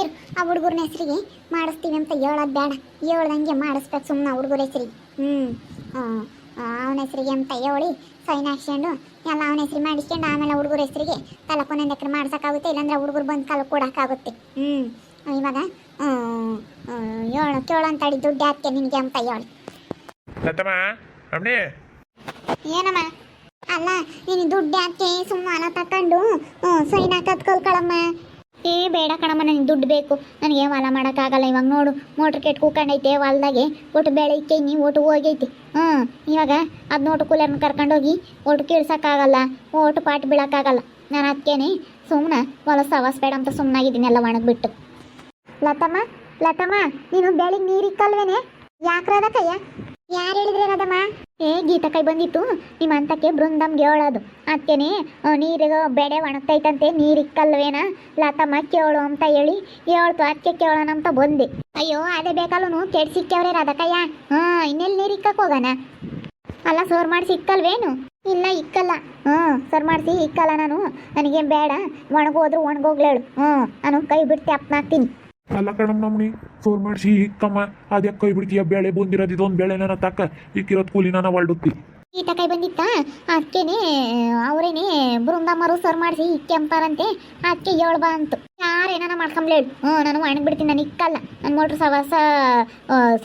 ಸುಮ್ಕಿರು. ಆ ಹುಡುಗರ್ನ ಹೆಸರಿಗೆ ಮಾಡಿಸ್ತೀವಿ ಅಂತ ಹೇಳೋದು ಬೇಡ, ಹೇಳ್ದಂಗೆ ಮಾಡಿಸ್ಬೇಕು ಸುಮ್ಮನೆ ಹುಡುಗರ ಹೆಸರಿಗೆ. ಅವನ ಹೆಸರಿಗೆ ಅಂತ ಹೇಳಿ ಸೈನ್ ಹಾಕ್ಸ್ಕೊಂಡು ಎಲ್ಲ ಅವನ ಹೆಸರು ಮಾಡಿಸ್ಕೊಂಡು ಆಮೇಲೆ ಹುಡುಗರ ಹೆಸರಿಗೆ ತಲಕೊಂದೊಂದು ಎಕರೆ ಮಾಡ್ಸೋಕ್ಕಾಗುತ್ತೆ, ಇಲ್ಲಾಂದ್ರೆ ಹುಡುಗರು ಬಂದು ಕಾಲ ಕೊಡೋಕ್ಕಾಗುತ್ತೆ. ಇವಾಗ ಕೇಳೋ ಅಂತೇಳಿ ದುಡ್ಡು ಯಾಕೆ ನಿನಗೆ ಅಂತ ಹೇಳಿ. ಏನಮ್ಮ? ಅಲ್ಲ ನೀನು ದುಡ್ಡು ಯಾಕೆ ಸುಮ್ಮನೆ ತಕೊಂಡು ಸೈನ್ ಹಾಕೋದು ಕಲ್ಕೊಳಮ್ಮ. ಬೇಡ ಕಣಮ್ಮ, ನನಗೆ ದುಡ್ಡು ಬೇಕು, ನನಗೆ ಹೊಲ ಮಾಡೋಕ್ಕಾಗಲ್ಲ. ಇವಾಗ ನೋಡು ಮೋಟ್ರ್ ಕೆಟ್ಟು ಕೂಕೊಂಡೈತೆ ಹೊಲ್ದಾಗೆ, ಒಟ್ಟು ಬೆಳೆ ಇಕ್ಕೈನಿ, ಒಟ್ಟು ಹೋಗೈತಿ. ಇವಾಗ ಅದು ನೋಟು ಕೂಲರ್ನ ಕರ್ಕೊಂಡೋಗಿ ಒಟ್ಟು ಕೀಳ್ಸೋಕ್ಕಾಗಲ್ಲ, ಒಟ್ಟು ಪಾಟ್ ಬೀಳೋಕ್ಕಾಗಲ್ಲ. ನಾನು ಅದಕ್ಕೇನೆ ಸುಮ್ಮನೆ ಹೊಲ ಸವಾಸ್ ಬೇಡ ಅಂತ ಸುಮ್ಮನಾಗಿದ್ದೀನಿ ಎಲ್ಲ ಒಣಗಿಬಿಟ್ಟು. ಲತಮ್ಮ ನೀನು ಬೆಳಿಗ್ಗೆ ನೀರು ಇಕ್ಕಲ್ವೇನೆ? ಯಾಕ್ರದ ಕಯ್ಯ? ಯಾರು ಹೇಳಿದ್ರೆ ಅದಮ್ಮ? ಗೀತ ಕೈ ಬಂದಿತ್ತು ನಿಮ್ಮ ಅಂತಕ್ಕೆ ಬೃಂದಮ್ಗೆ ಹೇಳೋದು. ಅದಕ್ಕೇನೆ ನೀರಿಗೆ ಬೆಳೆ ಒಣಗ್ತೈತಂತೆ, ನೀರು ಇಕ್ಕಲ್ವೇನ ಲತಮ್ಮ ಕೇಳು ಅಂತ ಹೇಳಿ ಹೇಳ್ತು. ಅದಕ್ಕೆ ಕೇಳೋಣ ಅಂತ ಬಂದೆ. ಅಯ್ಯೋ ಅದೇ ಬೇಕಲ್ಲೂ ಕೆಡ್ ಸಿಕ್ಕವ್ರೆ ಅದಕ್ಕಯ್ಯ. ಇನ್ನೆಲ್ಲಿ ನೀರು ಇಕ್ಕಕ್ಕೆ ಹೋಗೋಣ? ಅಲ್ಲ ಸೋರ್ ಮಾಡಿಸಿ ಇಕ್ಕಲ್ವೇನು? ಇಲ್ಲ ಇಕ್ಕಲ್ಲ. ಸರ್ ಮಾಡಿಸಿ ಇಕ್ಕಲ್ಲ ನಾನು, ನನಗೇನು ಬೇಡ, ಒಣಗೋದ್ರು ಒಣಗೋಗ್ಲೇಳು. ನಾನು ಕೈ ಬಿಡ್ತಿ ಅಪ್ಪನಾಗ್ತೀನಿ. ಅಲ್ಲ ಕಣಮ್ಮ ನಮ್ಮನಿ ಫೋನ್ ಮಾಡಿಸಿ ಇಕ್ಕಮ್ಮ, ಅದ್ಯಾಕೆ ಕೈ ಬಿಡ್ತೀಯ? ಬೆಳೆ ಬಂದಿರೋದು ಇದೊಂದು ಬೆಳೆ ನನ್ನ ತಕ್ಕ ಇಕ್ಕಿರೋದು ಕೂಲಿ ನಾನು ಹೊಲ್ಡುತ್ತಿ. ಈತ ಕೈ ಬಂದಿತ್ತ ಅದಕ್ಕೇನೆ ಅವರೇನೆ ಬೃಂದಮ್ಮರು ಸರ್ ಮಾಡಿಸಿ ಇಕ್ಕೆ ಅಂತಾರಂತೆ. ಅದಕ್ಕೆ ಹೇಳ್ಬಾ ಅಂತು. ಯಾರೇನ ಮಾಡ್ಕೊಂಬ್ಲೇಳು. ನಾನು ಒಣಗ್ಬಿಡ್ತೀನಿ, ನಾನು ಇಕ್ಕಲ್ಲ. ನನ್ನ ಮೋಟ್ರ್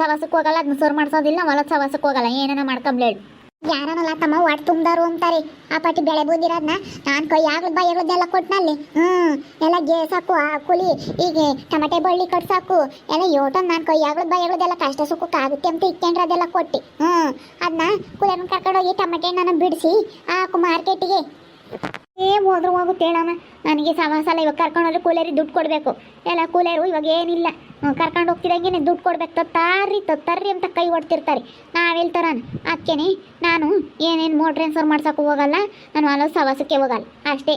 ಸವಾಸಕ್ಕೆ ಹೋಗಲ್ಲ, ಅದನ್ನ ಸರ್ ಮಾಡಿಸೋದಿಲ್ಲ, ಹೊಲದ ಸವಾಸಕ್ಕೆ ಹೋಗಲ್ಲ, ಏನಾನ ಮಾಡ್ಕೊಂಬ್ಲೇಳು. ಯಾರನಲ್ಲ ತಮ್ಮ ಒಟ್ಟು ತುಂಬ್ದಾರು ಅಂತಾರೆ. ಆ ಪಾಟಿ ಬೆಳೆ ಬಂದಿರೋದನ್ನ ನಾನು ಕೈ ಆಗ್ಲದ ಬಾಯಗಳದ್ದೆಲ್ಲ ಕೊಟ್ಟನಲ್ಲಿ. ಎಲ್ಲ ಗೇಸಾಕು ಕೂಲಿ, ಈಗ ಟಮಟೆ ಬಳ್ಳಿ ಕಟ್ಸಾಕು ಎಲ್ಲ ಯೋಟನ್ ನಾನು ಕೈ ಆಗ್ಲದ ಬಾಯಗಳದ್ದೆಲ್ಲ ಕಷ್ಟ ಸುಖಕ್ಕೆ ಆಗುತ್ತೆ ಅಂತ ಇಟ್ಕೊಂಡ್ರೆ ಅದೆಲ್ಲ ಕೊಟ್ಟು ಅದನ್ನ ಕೂಲರ್ನ ಕರ್ಕೊಂಡೋಗಿ ಟಮಟೆ ನಾನು ಬಿಡಿಸಿ ಹಾಕು ಮಾರ್ಕೆಟಿಗೆ. ಹೋದ್ರು ಹೋಗುತ್ತೆ ಹೇಳಮ್ಮ, ನನಗೆ ಸಲ ಇವಾಗ ಕರ್ಕೊಂಡೋದ್ರೆ ಕೂಲರಿಗೆ ದುಡ್ಡು ಕೊಡಬೇಕು. ಎಲ್ಲ ಕೂಲರು ಇವಾಗ ಏನಿಲ್ಲ, ಕರ್ಕೊಂಡು ಹೋಗ್ತಿದಂಗೆ ದುಡ್ಡು ಕೊಡ್ಬೇಕು. ತರ್ರಿ ಅಂತ ಕೈ ಹೊಡ್ತಿರ್ತಾರೆ. ನಾವೆಲ್ತಾರ ಅದಕ್ಕೇನೆ ನಾನು ಏನೇನು ಮೋಟ್ರ್ ಟ್ರಾನ್ಸ್ಫರ್ ಮಾಡ್ಸೋಕೆ ಹೋಗಲ್ಲ, ನಾನು ಹೊಲ ಸವಾಸಕ್ಕೆ ಹೋಗಲ್ಲ ಅಷ್ಟೇ.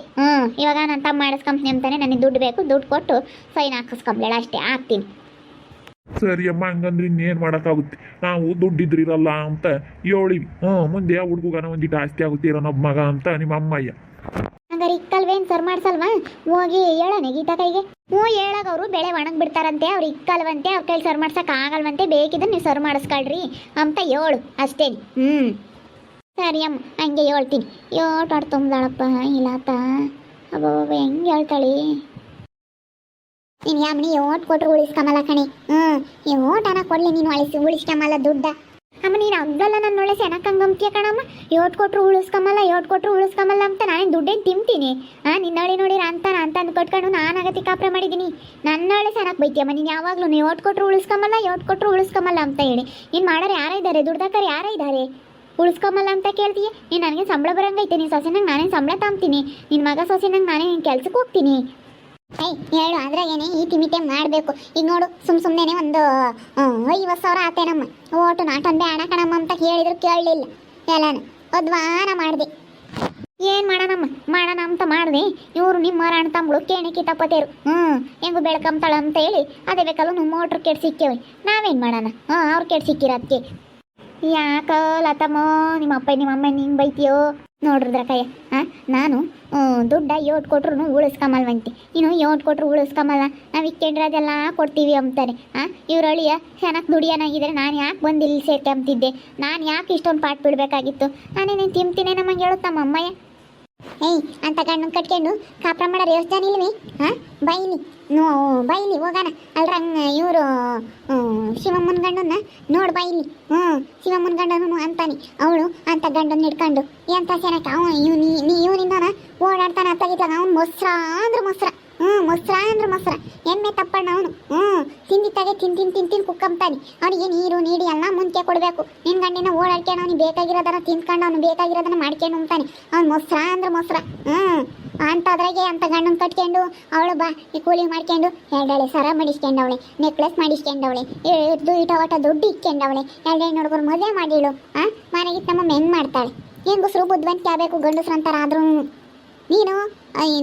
ಇವಾಗ ನಾನು ತಮ್ಮ ಮಾಡಿಸ್ಕೊಂತೀನಿ ಅಂತಾನೆ ನನಗೆ ದುಡ್ಡು ಬೇಕು, ದುಡ್ಡು ಕೊಟ್ಟು ಸೈನ್ ಹಾಕಿಸ್ಕೊಂಬ್ಲೇಳ ಅಷ್ಟೇ, ಹಾಕ್ತೀನಿ. ಸರಿ ಅಮ್ಮ, ಹಂಗಂದ್ರೆ ಇನ್ನೇನು ಮಾಡೋಕ್ಕಾಗುತ್ತೆ? ನಾವು ದುಡ್ಡಿದ್ರಿರಲ್ಲ ಅಂತ ಹೇಳಿವಿ. ಮುಂದೆ ಆ ಹುಡುಗನ ಒಂದಿಟ್ಟು ಆಸ್ತಿ ಆಗುತ್ತೀರೋ ನಮ್ಮ ಮಗ ಅಂತ ನಿಮ್ಮ ಅಮ್ಮಯ್ಯ. ಹಂಗಾರೆ ಇಕ್ಕಲ್ವೇನು ಸರ್ ಮಾಡ್ಸಲ್ವಾ? ಹೋಗಿ ಹೇಳೋಣ ಗೀತಾ ಕೈಗೆ. ಹೇಳಾಗ ಅವರು ಬೆಳೆ ಒಣಗಿ ಬಿಡ್ತಾರಂತೆ, ಅವ್ರು ಇಕ್ಕಲ್ವಂತೆ, ಅವ್ರ ಕೈಲಿ ಸರ್ ಮಾಡ್ಸಕ್ಕೆ ಆಗಲ್ವಂತೆ, ಬೇಕಿದ್ರೆ ನೀವು ಸರ್ ಮಾಡಿಸ್ಕೊಳ್ರಿ ಅಂತ ಹೇಳು ಅಷ್ಟೇ. ಸರಿ ಅಮ್ಮ, ಹಂಗೆ ಹೇಳ್ತೀನಿ. ಯೋಟಾಡ್ ತುಂಬ್ದಾಳಪ್ಪ ಇಲ್ಲಾತ. ಅಬ್ಬೋ ಹೆಂಗೆ ಹೇಳ್ತಾಳಿ ನೀನು. ಯಾಮನಿ ಓಟ್ ಕೊಟ್ರು ಉಳಿಸ್ಕೊಂಬಲ್ಲ ಕಣೆ. ಓಟನ ಕೊಡ್ಲಿ ನೀನು ಉಳಿಸ್ಕೊಂಬಲ್ಲ ದುಡ್ಡ. ಅಮ್ಮ ನೀನು ಅಗ್ಗಲ್ಲ ನನ್ನ ಒಳ್ಳೆ ಸೆನಕಂಗಂತೀಯ ಕಣಮ್ಮ. ಯೋಟ್ ಕೊಟ್ರು ಉಳಿಸ್ಕೊಂಬಲ್ಲ ಅಂತ ನಾನೇನು ದುಡ್ಡೇನು ತಿಂತೀನಿ? ನಿನ್ನೊಳೆ ನೋಡಿರ ಅಂತ ಅಂದು ಕೊಟ್ಕೊಂಡು ನಾನು ಆಗತಿ ಕಾಪ್ರೆ ಮಾಡಿದ್ದೀನಿ. ನನ್ನೊಳೆ ಸೆನಕ್ ಬೈತೀಯಮ್ಮ ನೀನು ಯಾವಾಗಲೂ. ನೀವು ಯೋಟ್ ಕೊಟ್ರು ಉಳಿಸ್ಕೊಂಬಲ್ಲ ಅಂತ ಹೇಳಿ ನೀನು ಮಾಡೋರು ಯಾರ ಇದ್ದಾರೆ? ದುಡ್ದಾಕರು ಯಾರ ಇದ್ದಾರೆ? ಉಳಿಸ್ಕೊಂಬಲ್ಲ ಅಂತ ಕೇಳ್ತೀಯ ನೀನು? ನನಗೆ ಸಂಬಳ ಬರೋಂಗೈತೆ, ನೀನು ಸೊಸೆನಂಗೆ ನಾನೇನು ಸಂಬಳ ತಾಂಬ್ತೀನಿ, ನಿನ್ನ ಮಗ ಸೊಸೆನಂಗೆ ನಾನೇ ಕೆಲ್ಸಕ್ಕೆ ಹೋಗ್ತೀನಿ. ಹೇಳು ಅದ್ರಾಗೇನೆ ಈ ತಿಮಿಟೆ ಮಾಡಬೇಕು. ಈಗ ನೋಡು ಸುಮ್ಮನೆ ಒಂದು 50,000 ಆತೇನಮ್ಮ. ಓಟು ನಾಟೊಂದೇ ಹಣ ಕಣಮ್ಮ ಅಂತ ಹೇಳಿದ್ರು ಕೇಳಲಿಲ್ಲ. ಎಲ್ಲಾನು ಅದ್ವಾನ ಮಾಡಿದೆ. ಏನು ಮಾಡೋಣ ಅಂತ ಮಾಡಿದೆ. ಇವರು ನಿಮ್ಮ ಅಣ್ಣ ತಮ್ಮಳು ಕೇಣಿಕಿ ತಪ್ಪತೇರು ಹೆಂಗು ಬೆಳ್ಕಂತಾಳ ಅಂತ ಹೇಳಿ ಅದೇ ಬೇಕಲ್ಲ ನೀವು ಮೋಟ್ರ್ ಕೆಟ್ಟು ಸಿಕ್ಕೇವೆ. ನಾವೇನು ಮಾಡೋಣ? ಅವ್ರು ಕೆಟ್ಟು ಸಿಕ್ಕಿರೋದಕ್ಕೆ ಯಾಕ ಲತಮ್ಮ ನಿಮ್ಮ ಅಪ್ಪ ನಿಮ್ಮ ಅಮ್ಮ ಹಿಂಗೆ ಬೈತೀಯೋ? ನೋಡ್ರಿದ್ರಕಯ್ಯ, ನಾನು ದುಡ್ಡ ಯೋಟ್ ಕೊಟ್ರು ಉಳಿಸ್ಕೊಂಬಲ್ವಂತೆ. ಇನ್ನು ಯೋಟ್ ಕೊಟ್ರು ಉಳಿಸ್ಕೊಂಬಲ್ಲ, ನಾವು ಇಕ್ಕೊಂಡ್ರೆ ಅದೆಲ್ಲ ಕೊಡ್ತೀವಿ ಅಂತಾರೆ. ಇವ್ರಳಿಯ ಚೆನ್ನಾಗಿ ದುಡಿಯೋನಾಗಿದ್ರೆ ನಾನು ಯಾಕೆ ಬಂದು ಇಲ್ಲಿ ಸೇರ್ಕೆ ಅಂತಿದ್ದೆ? ನಾನು ಯಾಕೆ ಇಷ್ಟೊಂದು ಪಾಠ ಬಿಡಬೇಕಾಗಿತ್ತು? ನಾನೇನೇನು ತಿಂತೀನಿ ನಮಗೆ ಹೇಳುತ್ತಮ್ಮ ಅಮ್ಮಯ್ಯ. ಅಂತ ಗಂಡು ಕಟ್ಕೊಂಡು ಕಾಪ್ರ ಮಾಡೋರು ಯೋಚನೆ ಇಲ್ವೇ? ಬೈಲಿ ಹೋಗೋಣ. ಅಲ್ರಂಗ ಇವರು ಶಿವಮ್ಮನ ಗಂಡನ್ನ ನೋಡಿ ಬೈಲಿ. ಶಿವಮ್ಮನ ಗಂಡನು ಅಂತಾನೆ, ಅವಳು ಅಂತ ಗಂಡನ್ನ ಹಿಡ್ಕೊಂಡು ಎಂತ ಚೆನ್ನಾಗಿ ಇವನಿಂದನ ಓಡಾಡ್ತಾನೆ ಅತ್ತಾಗಿದ್ಲಾಗ. ಅವ್ನು ಮೊಸರ ಅಂದ್ರೆ ಮೊಸರ ಎಮ್ಮೆ ತಪ್ಪಣ್ಣ ಅವನು. ತಿಂದಿತ್ತಾಗೆ ತಿಂತೀನಿ ಕುಕ್ಕಂತಾನೆ. ಅವನಿಗೆ ನೀರು ನೀಡಿ ಎಲ್ಲ ಮುಂಚೆ ಕೊಡಬೇಕು. ನಿನ್ನ ಗಂಡಿನ ಓಡಾಡ್ಕೊಂಡು ಅವ್ನಿಗೆ ಬೇಕಾಗಿರೋದನ್ನ ತಿನ್ಕೊಂಡು ಅವ್ನು ಬೇಕಾಗಿರೋದನ್ನ ಮಾಡ್ಕೊಂಡು ಉಂತಾನೆ. ಅವ್ನು ಮೊಸರ ಅಂದ್ರೆ ಮೊಸರ. ಅಂತಾದ್ರಾಗೆ ಅಂತ ಗಂಡನ ಕಟ್ಕೊಂಡು ಅವಳು ಬಾ ಈ ಕೂಲಿ ಮಾಡ್ಕೊಂಡು 2 ಸರ ಮಾಡಿಸ್ಕೊಂಡವಳೆ, ನೆಕ್ಲೆಸ್ ಮಾಡಿಸ್ಕೊಂಡವಳೆ, ಇಟವಟ ದುಡ್ಡು ಇಕ್ಕೊಂಡವಳೆ, 2 ಹುಡುಗರು ಮದುವೆ ಮಾಡಿಳು. ಮನೆಗಿತ್ತು ನಮ್ಮ ಹೆಂಗೆ ಮಾಡ್ತಾಳೆ? ಹೆಂಗಸ್ರು ಬುದ್ಧಿವಂತಿಕೆ ಆಗಬೇಕು ಗಂಡಸ್ರಂತಾರ. ಆದ್ರೂ ನೀನು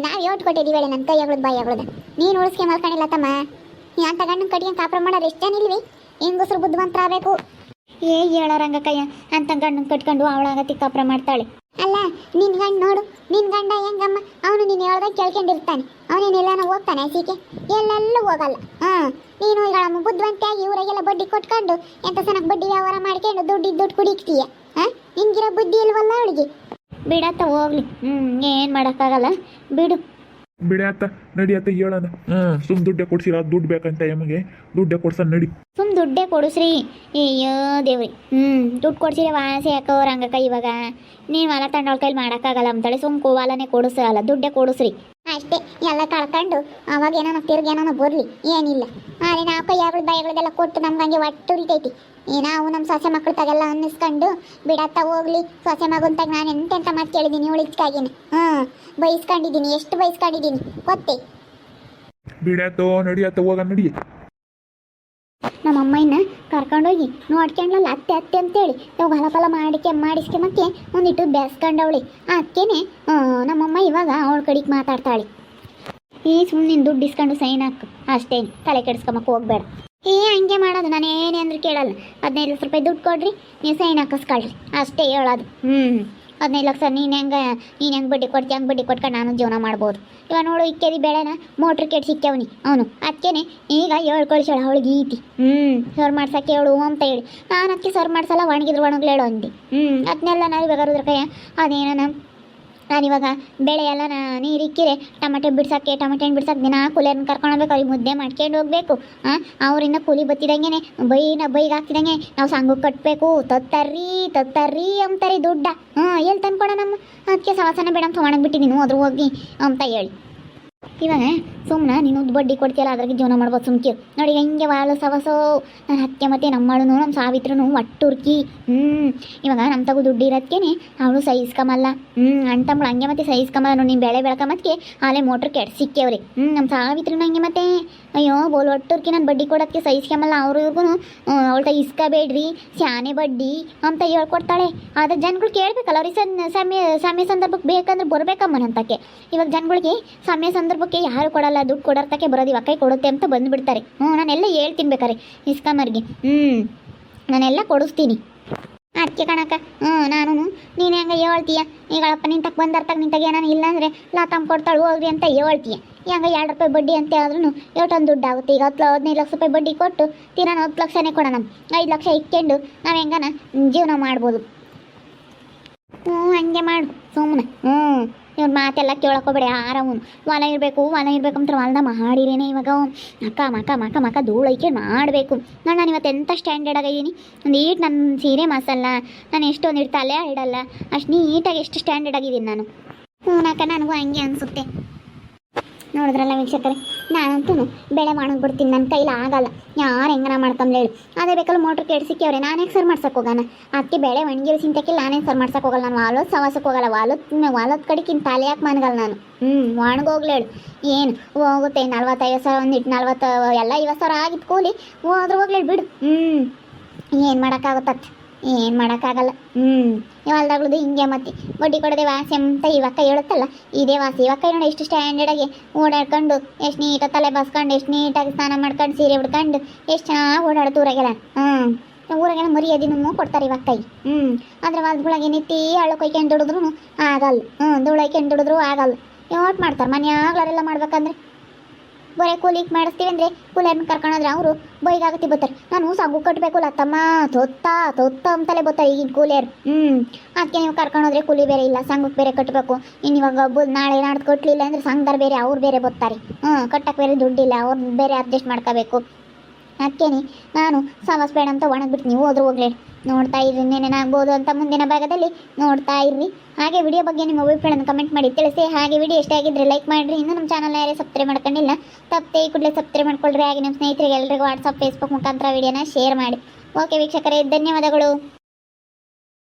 ನಾವು ಯೋಟ್ ಕೊಟ್ಟಿದ್ದೀವಿ ನನ್ನ ಕೈ ಆಗ್ಳದ್ ಬಾಯಿ ಆಗ್ಳದ. ನೀನು ಉಳಿಸ್ಕೆ ಮಲ್ಕೊಂಡಿಲ್ಲ ತಮ್ಮ. ಅಂತ ಗಂಡನ ಕಟ್ಕೊಂಡು ಕಾಪ್ರ ಮಾಡೋರು ಎಷ್ಟು ಜನ ಇಲ್ವಿ? ಹೆಂಗಸ್ರು ಬುದ್ಧಿವಂತರ ಆಗಬೇಕು. ಹೇಳೋರಂಗ ಕಯ್ಯ ಅಂತ ಗಂಡನ ಕಟ್ಕೊಂಡು ಅವಳಾಗತಿ ಕಾಪ್ರ ಮಾಡ್ತಾಳೆ. ಅಲ್ಲ ನಿನ್ ಗಂಡ ನೋಡು, ನಿನ್ ಗಂಡ ಹೆಂಗಮ್ಮ, ಅವನು ನೀನು ಹೇಳ್ದಾಗ ಕೇಳ್ಕೊಂಡಿರ್ತಾನೆ. ಅವನೇನೆಲ್ಲಾನ ಹೋಗ್ತಾನೆ ಹಸಿಕೆ? ಎಲ್ಲೆಲ್ಲೂ ಹೋಗಲ್ಲ. ನೀನು ಈಗ ಬುದ್ಧಿವಂತಿಯಾಗಿ ಇವರಿಗೆಲ್ಲ ಬಡ್ಡಿ ಕೊಟ್ಕೊಂಡು ಎಂತ ಸನಕ್ ಬಡ್ಡಿ ವ್ಯವಹಾರ ಮಾಡ್ಕೊಂಡು ದುಡ್ಡು ಕುಡಿಕ್ತೀಯ. ನಿನ್ಗಿರೋ ಬುದ್ಧಿ ಇಲ್ವಲ್ಲ ಅವಳಿಗೆ. ಬಿಡತ್ತ ಹೋಗ್ಲಿ, ಏನ್ ಮಾಡಕ್ಕಾಗಲ್ಲ, ಬಿಡು. ಬಿಡಾತ ನಡಿಯತ್ತ ಹೇಳೋಣ. ಸುಮ್ ದುಡ್ಡೇ ಕೊಡ್ಸಿರ, ದುಡ್ಡು ಬೇಕಂತ ಎಮಗೆ ದುಡ್ಡೇ ಕೊಡ್ಸನ್ ನಡಿ. ಸುಮ್ ದುಡ್ಡೇ ಕೊಡಿಸ್ರಿ. ಅಯ್ಯೋ ದೇವ್ರಿ, ದುಡ್ಡು ಕೊಡ್ಸಿರಿ ವಾಸಿ ಯಾಕೋ ರಂಗಕ್ಕ. ಇವಾಗ ನೀವು ಹೊಲ ತಂಡೋಳ ಕೈಲಿ ಮಾಡೋಕ್ಕಾಗಲ್ಲ ಅಂತೇಳಿ ಸುಮ್ ಹೊಲನೇ ಕೊಡಿಸಲ್ಲ, ದುಡ್ಡೇ ಕೊಡಿಸ್ರಿ ಅಷ್ಟೇ. ಎಲ್ಲ ಕಳ್ಕೊಂಡು ಅವಾಗ ಏನೋ ತಿರ್ಗೇನೋ ಬರಲಿ, ಏನಿಲ್ಲ. ಆದರೆ ನಾವು ಕೈಯಾಗಳು ಬಾಯಿಗಳದೆಲ್ಲ ಕೊಟ್ಟು ನಮ್ಗೆ ಹಂಗೆ ಒಟ್ಟು ಉರಿತೈತಿ. ನಾವು ನಮ್ಮ ಸೊಸೆ ಮಕ್ಳು ತಾಗೆಲ್ಲ ಅನ್ನಿಸ್ಕೊಂಡು ಬಿಡತ್ತ ಹೋಗ್ಲಿ. ಸೊಸೆ ಮಗುಂತಾಗ ನಾನು ಎಂತೆಂತ ಮಾತು ಕೇಳಿದ್ದೀನಿ ಉಳಿಸ್ಕಾಗಿನಿ. ಬೈಸ್ಕೊಂಡಿದ್ದೀನಿ, ಎಷ್ಟು ಬೈಸ್ಕೊಂಡಿದ್ದೀನಿ ಗೊತ್ತೇ. ಬಿಡಾತೋ ನಡಿಯತ್ತ ಹೋಗ ನಡಿ. ನಮ್ಮ ಅಮ್ಮಯ್ಯನ ಕರ್ಕೊಂಡೋಗಿ ನೋಡ್ಕೊಂಡ್ಲಲ್ಲ ಅತ್ತೆ ಅತ್ತೆ ಅಂತೇಳಿ ಇವಾಗ ಹೊಲ ಮಾಡಿಸ್ಕೆ ಮತ್ತೆ ಒಂದಿಟ್ಟು ಬೇಸ್ಕೊಂಡವಳಿ. ಅದಕ್ಕೇನೆ ನಮ್ಮಮ್ಮ ಇವಾಗ ಅವಳ ಕಡೆಗೆ ಮಾತಾಡ್ತಾಳೆ. ಸುಮ್ಮನೆ ದುಡ್ಡು ಇಸ್ಕೊಂಡು ಸೈನ್ ಹಾಕು ಅಷ್ಟೇನು, ತಲೆ ಕೆಡಿಸ್ಕೊಂಬಕ್ಕೆ ಹೋಗ್ಬೇಡ. ಹಂಗೆ ಮಾಡೋದು, ನಾನು ಏನೇ ಅಂದ್ರೆ ಕೇಳಲ್ಲ. 15 ಲಕ್ಷ ರೂಪಾಯಿ ದುಡ್ಡು ಕೊಡ್ರಿ, ನೀವು ಸೈನ್ ಹಾಕಿಸ್ಕೊಳ್ರಿ ಅಷ್ಟೇ ಹೇಳೋದು. 15 ಲಕ್ಷ ನೀನು ಹೆಂಗೆ ಬಡ್ಡಿ ಕೊಡ್ತೀಯ, ಹಂಗೆ ಬಡ್ಡಿ ಕೊಟ್ಕೊಂಡು ನಾನು ಜೀವನ ಮಾಡ್ಬೋದು. ಇವಾಗ ನೋಡು, ಇಕ್ಕೇದಿ ಬೆಳೆನ ಮೋಟ್ರ್ ಕೆಟ್ಟು ಸಿಕ್ಕವನಿ ಅವನು. ಅದಕ್ಕೇನೆ ಈಗ ಹೇಳ್ಕೊಳ್ಸೋಳ ಅವಳಿಗೆ ಈತಿ. ಸರ್ ಮಾಡ್ಸಕ್ಕೆ ಹೇಳು ಅಂತ ಹೇಳಿ ನಾನು ಅದಕ್ಕೆ ಸರ್ ಮಾಡ್ಸಲ್ಲ, ಒಣಗಿದ್ರು ಒಣಗ್ಲೇಳು ಅಂದು. ಅದನ್ನೆಲ್ಲ ನಾವು ಇವಾಗ ಅದ್ರ ಕೈ ಅದೇನ ನಾನಿವಾಗ ಬೆಳೆ ಎಲ್ಲ ನೀರು ಇಕ್ಕಿರೆ ಟೊಮೆಟೊ ಬಿಡ್ಸೋಕ್ಕೆ ಟೊಮೆಟೊ ಹಣ್ಣು ಬಿಡ್ಸೋಕೆ ದಿನ ಕೂಲಿಯರ್ನ ಕರ್ಕೊಂಡು ಹೋಗ್ಬೇಕು. ಅವ್ರಿಗೆ ಮುದ್ದೆ ಮಾಡ್ಕೊಂಡು ಹೋಗ್ಬೇಕು. ಅವರಿಂದ ಕೂಲಿ ಬತ್ತಿದಂಗೆ ಬೈಗೆ ಹಾಕ್ತಿದಂಗೆ ನಾವು ಸಂಘಕ್ಕೆ ಕಟ್ಟಬೇಕು. ತತ್ತರ್ರಿ ಅಂತಾರೆ ದುಡ್ಡ. ಎಲ್ಲಿ ತಂದ್ಕೊಡ ನಮ್ಮ. ಅದಕ್ಕೆ ಸವಾಸನ ಬೇಡ ಅಂತ ಒಣಗಿಬಿಟ್ಟಿದ್ದೀನಿ ಅದ್ರ ಹೋಗಿ ಅಂತ ಹೇಳಿ. ಇವಾಗ ಸುಮ್ಮನೆ ನೀನು ಬಡ್ಡಿ ಕೊಡ್ತೀಯಲ್ಲ, ಅದ್ರಾಗೆ ಜೀವನ ಮಾಡ್ಬೋದು. ಸುಮ್ಕಿರು ನೋಡಿ ಹೆಂಗೆ ವಾಳು ಸವಸೋ. ನನ್ನ ಹತ್ತೆ ಮತ್ತು ನಮ್ಮಳು ನಮ್ಮ ಸಾವಿತ್ರನು ಒಟ್ಟುರ್ಕಿ. ಇವಾಗ ನಮ್ಮ ತಗೋ ದುಡ್ಡು ಇರೋದಕ್ಕೇನೆ ಅವಳು ಸಹಿಸ್ಕಮಲ್ಲ. ಅಣ್ತಂಬಳು ಹಂಗೆ ಮತ್ತೆ ಸಹಿಸ್ಕಮಲ್ಲ. ನೋಡಿ ನೀನು ಬೆಳೆ ಬೆಳ್ಕೊಂಬತ್ಕೆ ಆಲೆ ಮೋಟ್ರ್ ಕೆಟ್ಟು ಸಿಕ್ಕೇವ್ರಿ. ನಮ್ಮ ಸಾವಿತ್ರನು ಹಂಗೆ ಮತ್ತೆ ಅಯ್ಯೋ ಬೋಲ್ ಒಟ್ಟುರ್ಕಿ ನಾನು ಬಡ್ಡಿ ಕೊಡೋದಕ್ಕೆ ಸಹಿಸ್ಕಮಲ್ಲ. ಅವರು ಇವ್ರಿಗೂ ಅವಳ್ತ ಇಸ್ಕಬೇಡ್ರಿ ಸ್ಯಾನೆ ಬಡ್ಡಿ ಅಂತ ಹೇಳ್ಕೊಡ್ತಾಳೆ. ಆದರೆ ಜನಗಳು ಕೇಳಬೇಕಲ್ಲ, ಅವ್ರಿಗೆ ಸಮಯ ಸಂದರ್ಭಕ್ಕೆ ಬೇಕಂದ್ರೆ ಬರಬೇಕಮ್ಮನಂತಕ್ಕೆ. ಇವಾಗ ಜನಗಳಿಗೆ ಸಮಯ ಸಂದರ್ಭಕ್ಕೆ ಯಾರು ಕೊಡಲ್ಲ, ದುಡ್ಡು ಕೊಡೋರ್ತಕ್ಕೆ ಬರೋದು ಇವಾಗ ಕೈ ಕೊಡುತ್ತೆ ಅಂತ ಬಂದುಬಿಡ್ತಾರೆ. ನಾನೆಲ್ಲ ಹೇಳ್ತೀನಿ ಬೇಕಾರೆ ಇಸ್ಕಮರ್ಗೆ. ನಾನೆಲ್ಲ ಕೊಡಿಸ್ತೀನಿ. ಅದಕ್ಕೆ ಕಣಕ್ಕ ನಾನು ನೀನು ಹೆಂಗೆ ಹೇಳ್ತೀಯ. ಈಗಳಪ್ಪ ನಿಂತಕ್ಕೆ ಬಂದರ್ತಾಗ ನಿಂತಾಗ ನಾನು ಇಲ್ಲಾಂದರೆ ಲಾತಮ್ಮ ಕೊಡ್ತಾಳೆ ಹೋಗ್ರಿ ಅಂತ ಹೇಳ್ತೀಯ. ಹೆಂಗೆ 2 ರೂಪಾಯಿ ಬಡ್ಡಿ ಅಂತ ಆದ್ರೂ ಎಷ್ಟೊಂದು ದುಡ್ಡು ಆಗುತ್ತೆ. ಈಗ 15 ಲಕ್ಷ ರೂಪಾಯಿ ಬಡ್ಡಿ ಕೊಟ್ಟು ತೀರಾ 10 ಲಕ್ಷನೇ ಕೊಡೋಣ. 5 ಲಕ್ಷ ಇಕ್ಕೊಂಡು ನಾವು ಹೆಂಗನ ಜೀವನ ಮಾಡ್ಬೋದು. ಹಂಗೆ ಮಾಡು ಸುಮ್ಮನೆ. ಇವ್ರ ಮಾತೆಲ್ಲ ಕೇಳೋಕೋಬೇಡಿ. ಆರಾಮನು ಹೊಲ ಇರಬೇಕು ಅಂತ ಹೊಲ್ದ ಮಾಡಿರೇನೆ. ಇವಾಗ ಮಕ ಧೂಳೈಕೆ ಮಾಡಬೇಕು. ನಾನು ಇವತ್ತು ಎಂಥ ಸ್ಟ್ಯಾಂಡರ್ಡ್ ಆಗಿದ್ದೀನಿ. ಒಂದು ಈಟ್ ನನ್ನ ಸೀರೆ ಮಾಸಲ್ಲ, ನಾನು ಎಷ್ಟೊಂದು ತಲೆ ಇಡಲ್ಲ, ಅಷ್ಟು ನೀಟಾಗಿ ಎಷ್ಟು ಸ್ಟ್ಯಾಂಡರ್ಡ್ ಆಗಿದ್ದೀನಿ ನಾನು. ನನಗೂ ಹಂಗೆ ಅನಿಸುತ್ತೆ. ನೋಡಿದ್ರಲ್ಲ ವೀಕ್ಷಕರೇ, ನಾನಂತೂ ಬೆಳೆ ಮಾಡೋಗ್ಬಿಡ್ತೀನಿ. ನನ್ನ ಕೈಲಿ ಆಗಲ್ಲ. ಯಾರು ಹೆಂಗನ ಮಾಡ್ಕೊಂಬ್ಲೇಳು. ಅದೇ ಬೇಕಲ್ಲ ಮೋಟ್ರ್ ಕೆಡ್ಸಿಕ್ಕವ್ರೆ, ನಾನೇ ಸರ್ ಮಾಡ್ಸಕ್ಕೆ ಹೋಗೋಣ. ಅದಕ್ಕೆ ಬೆಳೆ ಒಣಗಿರೋ ಸಿಂತಕ್ಕಿಲ್ಲ, ನಾನೇ ಸರ್ ಮಾಡ್ಸಕ್ಕೆ ಹೋಗಲ್ಲ. ನಾನು ವಾಲೋದು ಸವಾಸಕ್ಕೆ ಹೋಗಲ್ಲ. ವಾಲದ ಕಡೆಗಿಂತ ತಲೆ ಯಾಕೆ ಮನ್ಗಲ್ಲ ನಾನು. ಒಣಗೋಗ್ಲೇಳು ಏನು ಹೋಗುತ್ತೆ. 45 ಸಾವಿರ ಒಂದಿಟ್ಟು 40 ಎಲ್ಲ 50 ಸಾವಿರ ಆಗಿತ್ತು ಕೂಲಿ. ಹೋದ್ರೆ ಹೋಗ್ಲೇಳು ಬಿಡು. ಏನು ಮಾಡೋಕ್ಕಾಗುತ್ತತ್ತೆ, ಏನು ಮಾಡೋಕ್ಕಾಗಲ್ಲ. ಹೊಲ್ದಾಗ್ಲದು ಹಿಂಗೆ ಮತ್ತೆ ಬಡ್ಡಿ ಕೊಡೋದೆ ವಾಸಿ ಅಂತ ಇವಕ್ಕ ಹೇಳುತ್ತಲ್ಲ, ಇದೇ ವಾಸಿ. ಇವಕ್ಕ ನೋಡಿ ಎಷ್ಟು ಸ್ಟ್ಯಾಂಡರ್ಡಾಗಿ ಓಡಾಡ್ಕೊಂಡು ಎಷ್ಟು ನೀಟಾಗಿ ತಲೆ ಬಸ್ಕೊಂಡು ಎಷ್ಟು ನೀಟಾಗಿ ಸ್ನಾನ ಮಾಡ್ಕೊಂಡು ಸೀರೆ ಉಡ್ಕೊಂಡು ಎಷ್ಟು ಚೆನ್ನಾಗಿ ಓಡಾಡ್ತು ಊರಾಗೆಲ್ಲ. ಊರಾಗೆಲ್ಲ ಮರ್ಯಾದಿನೂ ಕೊಡ್ತಾರೆ ಇವಕ್ಕೈಗೆ. ಅದ್ರ ಹೊಲ್ದೊಳಗೆ ನಿತ್ತಿ ಹಳ್ಳು ಕೊಯ್ಕೊಂಡು ದುಡಿದ್ರು ಆಗಲ್ಲ. ಧೂಳೈಕೊಂಡು ದುಡಿದ್ರು ಆಗಲ್ಲ. ಯೋಟ್ ಮಾಡ್ತಾರೆ ಮನೆಯಾಗ್ಲಾರೆಲ್ಲ ಮಾಡ್ಬೇಕಂದ್ರೆ. ಬರೀ ಕೂಲಿಗೆ ಮಾಡಿಸ್ತೀವಿ ಅಂದರೆ ಕೂಲಿಯರ್ನ ಕರ್ಕೊಂಡ್ರೆ ಅವರು ಬೈಗಾಗತ್ತಿ ಬರ್ತಾರೆ. ನಾನು ಸಂಗು ಕಟ್ಟಬೇಕು ಲತ್ತಮ್ಮ ತೊತ್ತ ಅಂತಲೇ ಬರ್ತಾರೆ ಈಗಿನ ಕೂಲಿಯರು. ಅದಕ್ಕೆ ನೀವು ಕರ್ಕೊಂಡೋದ್ರೆ ಕೂಲಿ ಬೇರೆ ಇಲ್ಲ, ಸಂಘಕ್ಕೆ ಬೇರೆ ಕಟ್ಟಬೇಕು. ಇನ್ನು ಇವಾಗ ನಾಳೆ ನಾಡ್ದು ಕಟ್ಟಲಿಲ್ಲ ಅಂದರೆ ಸಂಘದವ್ರು ಬೇರೆ ಅವ್ರು ಬೇರೆ ಬರ್ತಾರೆ. ಕಟ್ಟಕ್ಕೆ ಬೇರೆ ದುಡ್ಡಿಲ್ಲ, ಅವ್ರು ಬೇರೆ ಅಡ್ಜಸ್ಟ್ ಮಾಡ್ಕೋಬೇಕು. ಅದಕ್ಕೇನೆ ನಾನು ಸವಾಸ ಬೇಡ ಅಂತ ಒಣಗ್ಬಿಟ್ಟು ನೀವು ಹೋದ್ರೂ ಹೋಗ್ಲಿ. ನೋಡ್ತಾ ಇರ್ರಿ, ಇನ್ನೇನೇನಾಗ್ಬೋದು ಅಂತ ಮುಂದಿನ ಭಾಗದಲ್ಲಿ ನೋಡ್ತಾ ಇರ್ರಿ. ಹಾಗೆ ವಿಡಿಯೋ ಬಗ್ಗೆ ನಿಮ್ಮ ಅಭಿಪ್ರಾಯವನ್ನು ಕಮೆಂಟ್ ಮಾಡಿ ತಿಳಿಸಿ. ಹಾಗೆ ವಿಡಿಯೋ ಇಷ್ಟ ಆಗಿದ್ರೆ ಲೈಕ್ ಮಾಡಿರಿ. ಇನ್ನು ನಮ್ಮ ಚಾನಲ್ ಯಾರೇ ಸಬ್ಸ್ಕ್ರೈಬ್ ಮಾಡ್ಕೊಂಡಿಲ್ಲ ತಪ್ಪದೆ ಈ ಕೂಡಲೇ ಸಬ್ಸ್ಕ್ರೈಬ್ ಮಾಡ್ಕೊಳ್ರಿ. ಹಾಗೆ ನಿಮ್ಮ ಸ್ನೇಹಿತರಿಗೆ ಎಲ್ಲರಿಗೂ ವಾಟ್ಸಪ್ ಫೇಸ್ಬುಕ್ ಮುಖಾಂತರ ವಿಡಿಯೋನ ಶೇರ್ ಮಾಡಿ. ಓಕೆ ವೀಕ್ಷಕರೇ, ಧನ್ಯವಾದಗಳು.